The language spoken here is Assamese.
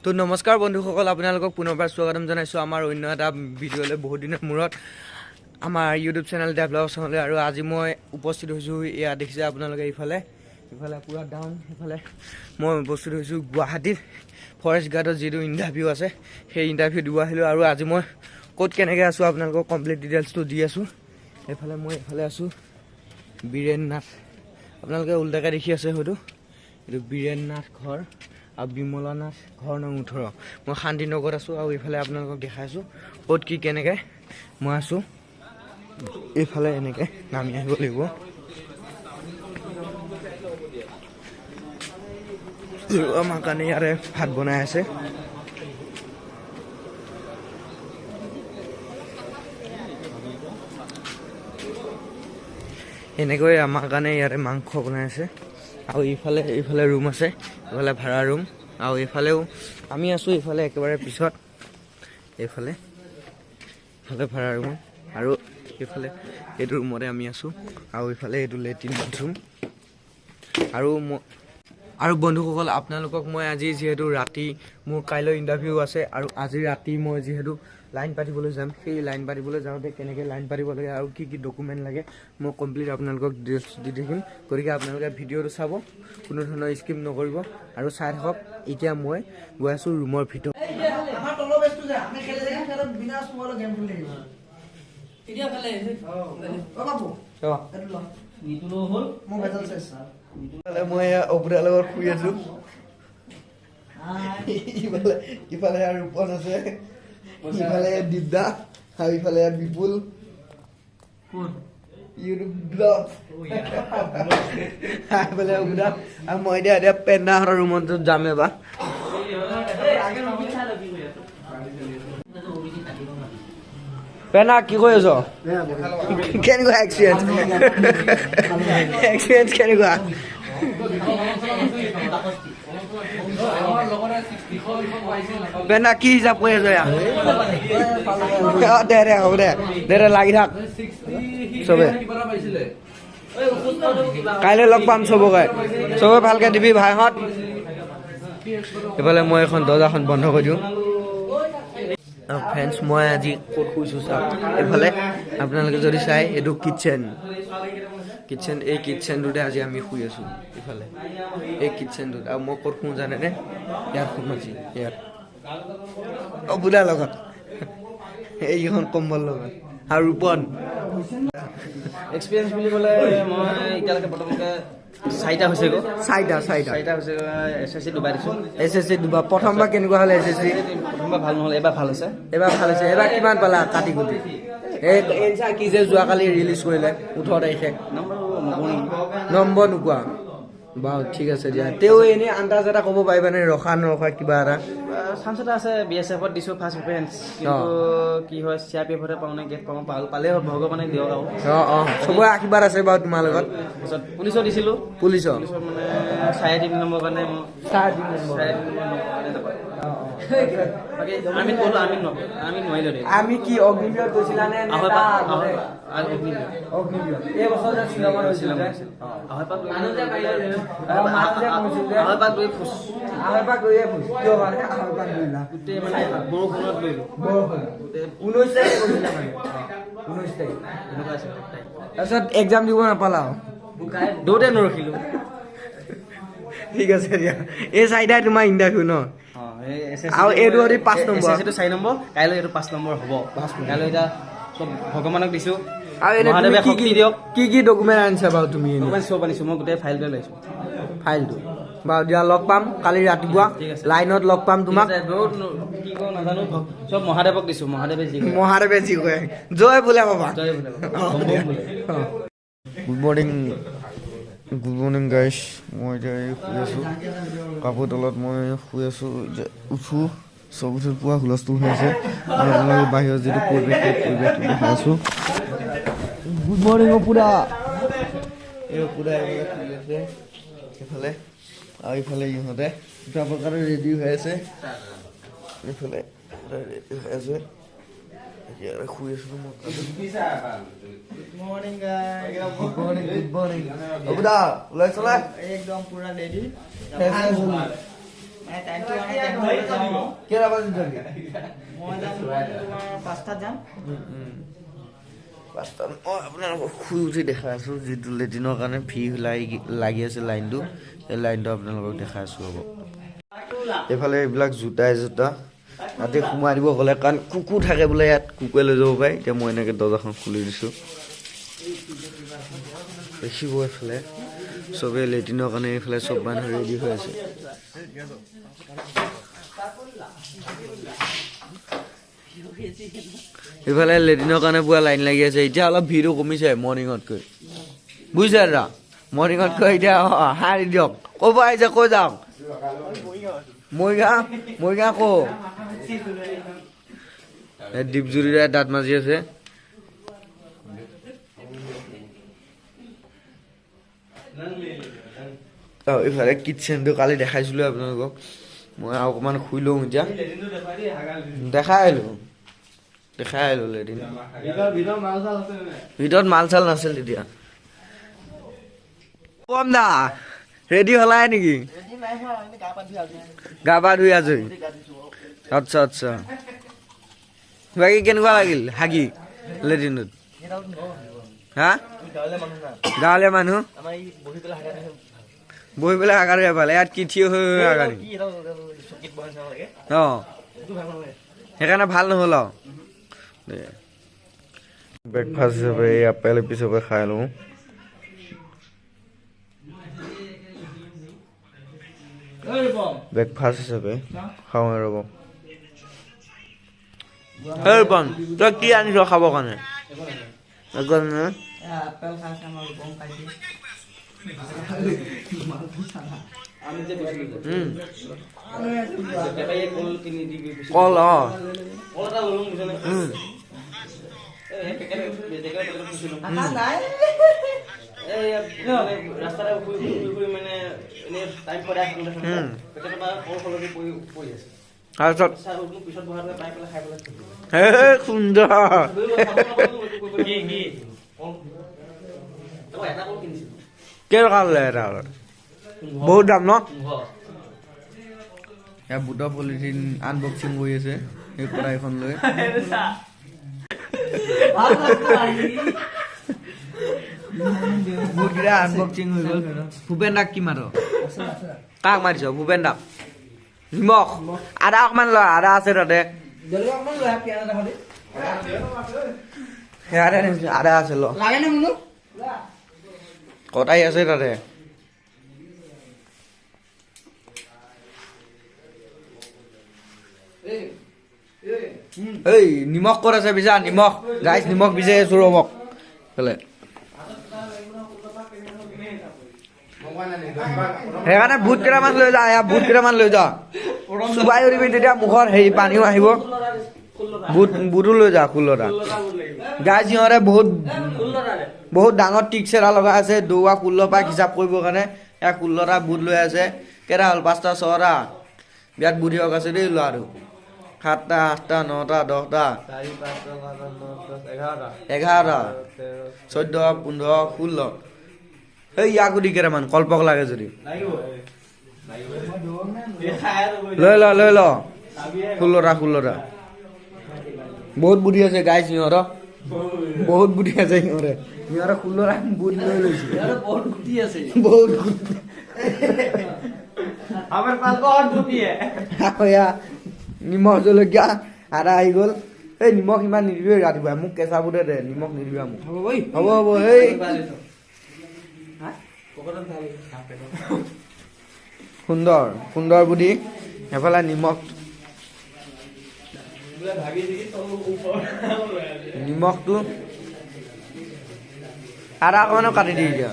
তো নমস্কাৰ বন্ধুসকল, আপোনালোকক পুনৰবাৰ স্বাগতম জনাইছোঁ আমাৰ অন্য এটা ভিডিঅ'লৈ। বহুত দিনৰ মূৰত আমাৰ ইউটিউব চেনেল ডেভেলপ চেনেললৈ। আৰু আজি মই উপস্থিত হৈছোঁ, এয়া দেখিছে আপোনালোকে ইফালে পূৰা ডাউন। সেইফালে মই উপস্থিত হৈছোঁ গুৱাহাটীত ফৰেষ্ট গাৰ্ডৰ যিটো ইণ্টাৰভিউ আছে, সেই ইণ্টাৰভিউ দিব আহিলোঁ। আৰু আজি মই ক'ত কেনেকৈ আছোঁ আপোনালোকক কমপ্লিট ডিটেইলছটো দি আছোঁ। মই এইফালে আছোঁ বীৰেন নাথ, আপোনালোকে ওলটাকৈ দেখি আছে হয়তো, এইটো বীৰেন নাথ ঘৰ আৰু বিমলা নাথ ঘৰ নং 18। মই শান্তিনগৰত আছোঁ আৰু এইফালে আপোনালোকক দেখাইছোঁ ক'ত কি কেনেকৈ মই আছোঁ। এইফালে এনেকৈ নামি আহিব লাগিব। আমাৰ কাৰণে ইয়াৰে ভাত বনাই আছে। এনেকৈ আমাৰ কাৰণে ইয়াতে মাংস বনাই আছে। আৰু এইফালে ৰুম আছে, এইফালে ভাড়া ৰুম। আৰু এইফালেও আমি আছোঁ, এইফালে একেবাৰে পিছত এইফালে ভাড়া ৰুম। আৰু এইফালে এইটো ৰুমতে আমি আছোঁ। আৰু এইফালে এইটো লেট্ৰিন বাথৰুম। আৰু বন্ধুসকল, আপোনালোকক মই আজি যিহেতু ৰাতি মোৰ কাইলৈ ইণ্টাৰভিউ আছে, আৰু আজি ৰাতি মই যিহেতু লাইন পাতিবলৈ যাম, সেই লাইন পাতিবলৈ যাওঁতে কেনেকৈ লাইন পাতিব লাগে আৰু কি কি ডকুমেণ্ট লাগে মই কমপ্লিট আপোনালোকক ডিটেইলছ দি থাকিম। গতিকে আপোনালোকে ভিডিঅ'টো চাব, কোনো ধৰণৰ স্কিপ নকৰিব আৰু চাই থাকক। এতিয়া মই গৈ আছোঁ ৰুমৰ ভিতৰত। মই অপুৰাৰ লগত শুই আছোঁ। ইফালে আৰু ৰূপন আছে, ইফালে দিব্যা আৰু ইফালে বিপুল ইউটিউব ব্লগ। ইফালে অপুৰা আৰু মই এতিয়া পেণ্ডাহঁতৰ ৰুমত যাম এবাৰ। পেনা কি কৈ আছ? কেনেকুৱা এক্সপিৰিয়েঞ্চ কেনেকুৱা? পেনা কি হিচাপ কৰি আছ? দে হ'ব দে লাগি থাক চবে। কাইলৈ লগ পাম চবকে ভালকে দিবি ভাইহঁত। এইফালে মই এখন দৰ্জাখন বন্ধ কৰি দিওঁ। ফ্ৰেণ্ডছ, মই আজি ক'ত শুইছোঁ চাওক। এইফালে আপোনালোকে যদি চাই, এইটো কিটচেন। এই কিটচেনটোতে আজি আমি শুই আছোঁ। ইফালে এই কিটচেনটোত। আৰু মই ক'ত শুওঁ জানেনে? ইয়াত শুম আজি, ইয়াত অবুদাৰ লগত, এইকেইখন কম্বল লগত। আৰু ৰূপন এক্সপিৰিয়েঞ্চ বুলি ক'লে মই এতিয়ালৈকে প্ৰথমতে চাৰিটা হৈছে SSC দুবাৰ দিছোঁ। SSC দুবাৰ। প্ৰথমবাৰ কেনেকুৱা হ'ল SSC? প্ৰথমবাৰ ভাল নহ'ল, এবাৰ ভাল হৈছে। এবাৰ কিমান পালা কাটি কুটি? এই এনচাৰ কি যে যোৱাকালি ৰিলিজ কৰিলে 18 তাৰিখে, নম্বৰ নোকোৱা বাৰু? ঠিক আছে দিয়া। তেওঁ এনেই আন্দাজ এটা ক'ব পাৰিবানে, ৰখা নৰখা কিবা এটা? চান্স এটা আছে। BSFত দিছোঁ ফাৰ্ষ্ট প্ৰিফাৰেঞ্চ, কিন্তু কি হয় CRPFতে পাওঁ নে গেট পালে হ'ল, ভগৱানে দিয়ক আৰু। চবৰে আশীৰ্বাদ আছে বাৰু তোমাৰ লগত। তাৰপিছত পুলিচত দিছিলোঁ। পুলিচত মানে 3.5 নম্বৰ কাৰণে মই 3.5 নম্বৰ বাকী আমিন গ'লো, আমি নোৱাৰিলোঁ দেই। আমি কি অগ্নিবীৰত গৈছিলানে? এই বছৰ যে শ্বিলঙত হৈছিল, বৰষুণত গৈলোঁ। 19 তাৰিখ গৈছিলা মানে? 19 তাৰিখ। তাৰপিছত এক্সাম দিব নাপালা? দৌৰতে নৰখিলোঁ। ঠিক আছে দিয়া। এই চাৰিটাই তোমাৰ ইণ্টাৰভিউ ন? আৰু এইটো 5 নম্বৰ, 4 নম্বৰ। কাইলৈ এইটো 5 নম্বৰ হ'ব। কাইলৈ এতিয়া চব ভগৱানক দিছোঁ। আৰু এনে কি ডকুমেণ্ট আনিছা বাৰু তুমি? চব আনিছোঁ, মই গোটেই ফাইলটো লৈছোঁ। ফাইলটো বাৰু দিয়া। লগ পাম কালি ৰাতিপুৱা লাইনত লগ পাম তোমাক। কি কওঁ নাজানো, চব মহাদেৱক দিছোঁ। মহাদেৱে যি কয় জয় বোলে বাবা। Good morning guys. মই এতিয়া শুই আছোঁ কাপোৰ তলত। মই শুই আছোঁ, উঠোঁ চব উঠি পুৱা হুলস্থুল হৈ আছে। আৰু আপোনালোকে বাহিৰত যিটো পৰিৱেশটো দেখাই আছোঁ। গুড মৰ্ণিং পুৰা। এই পুৰা শুই আছে এইফালে। আৰু ইফালে ইহঁতে যাবৰ কাৰণে ৰেডি হৈ আছে। এইফালে ৰেডি হৈ আছে। শুই আছোঁ মই। Good morning guys. Good morning. Obuda, ulai sola. Ekdom pura ready. মানে টাইমটো মানে টাইমটো যাওঁ কেইটা বজাত যাবি মই যাম তোমাৰ 5টাত যাম পাঁচটাত মই আপোনালোকক শুই উঠি দেখাই আছোঁ যিটো লেট্ৰিনৰ কাৰণে লাগি আছে লাইনটো সেই লাইনটো আপোনালোকক দেখাই আছোঁ হ'ব এইফালে এইবিলাক জোতা ৰাতি সোমাই দিব গ'লে কাৰণ কুকুৰ থাকে বোলে ইয়াত কুকুৰে লৈ যাব পাৰে এতিয়া মই এনেকৈ দৰ্জাখন খুলি দিছোঁ দেখিব এইফালে চবেই লেট্ৰিনৰ কাৰণে এইফালে চব মানুহ ৰেডি হৈ আছে এইফালে লেট্ৰিনৰ কাৰণে পুৰা লাইন লাগি আছে এতিয়া অলপ ভিৰটো কমিছে মৰ্ণিঙতকৈ বুজিছে দাদা মৰ্ণিঙতকৈ এতিয়া হাৰি দিয়ক ক'ৰ পৰা আহিছে কৈ যাওক মৰিগাঁও ক'ৰ দীপজ্যোতিৰে দাঁত মাজি আছে এইফালে কিটচেনটো কালি দেখাইছিলোঁ আপোনালোকক মই আৰু অকণমান শুই লওঁ এতিয়া দেখাই আহিলোঁ লেট্ৰিন ভিতৰত মাল চাল নাছিল তেতিয়া কম দা ৰেডি হলাই নেকি গা পা ধুই আজৰি আচ্ছা বাকী কেনেকুৱা লাগিল হাগি লেট্ৰিনত হা গাঁৱলীয়া মানুহ বহি পেলাই হাগাৰে ভাল ইয়াত কি থিয় হৈ হাগাৰি অঁ সেইকাৰণে ভাল নহ'ল আৰু ব্ৰেকফাষ্ট হিচাপে এই আপেল হিচাপে খাই লওঁ ব্ৰেকফাষ্ট হিচাপে খাওঁ আৰু ৰ'ব ৰূপম তই কি আনিছ খাবৰ কাৰণে আপেল খাইছে আমাৰ বম খাইছে আমি যে কল কিনি দি কল অঁ কল এটা ললো বুঝলে এই পেকেট নাই এই ৰাস্তাতে ফুৰি মানে এনে টাইম পৰে পেকেট বা কল কলদি পৰি আছে তাৰপিছত পিছত বহালে পাই পেলাই খাই পেলাই হে সুন্দৰ কেইটকা ল'লে এটা বহুত দাম ন ইয়াৰ বুটৰ পলিথিন আনবক্সিং কৰি আছে এই কড়াইখন লৈ বুটকেইটা আনবক্সিং হৈ গ'ল ভূপেন দাক কি মাৰ কাক মাৰিছ ভূপেন দাক নিমখ আদা অকণমান লয় আদা আছে তাতে আদা আছে ল কটাই আছে তাতে এই নিমখ ক'ত আছে বিচাৰ নিমখ গাইছ নিমখ বিচাৰি আছো ৰ'বক বোলে সেইকাৰণে বুট কেইটামান লৈ যা বুট কেইটামান লৈ যা চুবাই উঠিবি তেতিয়া মুখত হেৰি পানীও আহিব বুটো লৈ যা 16টা গাইছ সিহঁতে বহুত ডাঙৰ টিক্স এটা লগাই আছে দৌৰা 16 পাক হিচাপ কৰিবৰ কাৰণে এয়া 16টা বুট লৈ আছে কেইটা হ'ল 5টা 6টা বিয়াত বুট হওক আছে দেই ল'ৰাটো 7টা 8টা 9টা 10টা 11টা 14 15 16 এই ইয়াকো দি কেইটামান কল্পক লাগে যদি লৈ ল 16টা বহুত বুদ্ধি আছে গাইছ সিহঁতৰ বহুত বুদ্ধি আছে সিহঁতে 16টা বুট লৈ লৈছে बहुत गुटी আছে বহুত আমার পাস बहुत गुटी है নিমখ জলকীয়া আদা আহি গ'ল এই নিমখ ইমান নিদিবি ৰাতিপুৱা মোক কেঁচা বুটে দে নিমখ নিদিবা মোক হ'ব এই সুন্দৰ বুদ্ধি এফালে নিমখটো আদা অকণমানো কাটি দি এতিয়া